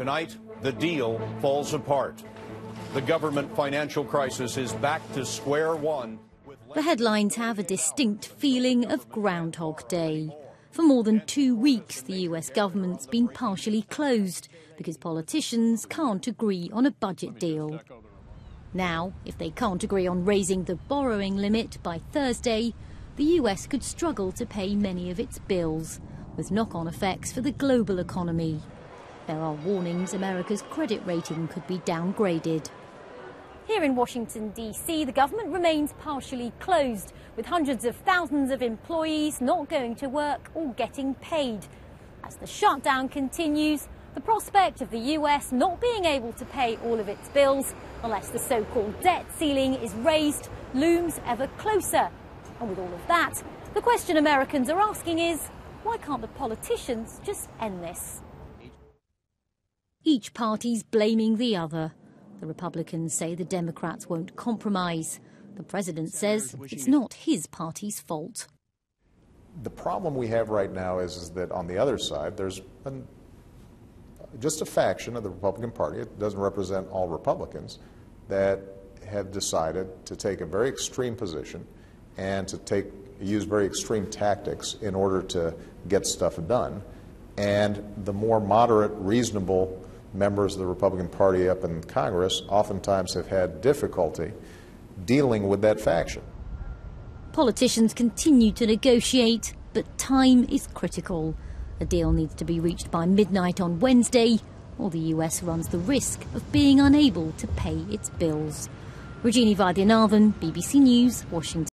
Tonight, the deal falls apart. The government financial crisis is back to square one. The headlines have a distinct feeling of Groundhog Day. For more than 2 weeks, the US government's been partially closed because politicians can't agree on a budget deal. Now, if they can't agree on raising the borrowing limit by Thursday, the US could struggle to pay many of its bills, with knock-on effects for the global economy. There are warnings America's credit rating could be downgraded. Here in Washington, D.C., the government remains partially closed, with hundreds of thousands of employees not going to work or getting paid. As the shutdown continues, the prospect of the US not being able to pay all of its bills, unless the so-called debt ceiling is raised, looms ever closer. And with all of that, the question Americans are asking is, why can't the politicians just end this? Each party's blaming the other. The Republicans say the Democrats won't compromise. The president says it's not his party's fault. The problem we have right now is that on the other side, there's just a faction of the Republican Party, it doesn't represent all Republicans, that have decided to take a very extreme position and to use very extreme tactics in order to get stuff done. And the more moderate, reasonable members of the Republican Party up in Congress oftentimes have had difficulty dealing with that faction. Politicians continue to negotiate, but time is critical. A deal needs to be reached by midnight on Wednesday, or the US runs the risk of being unable to pay its bills. Rajini Vaidyanathan, BBC News, Washington.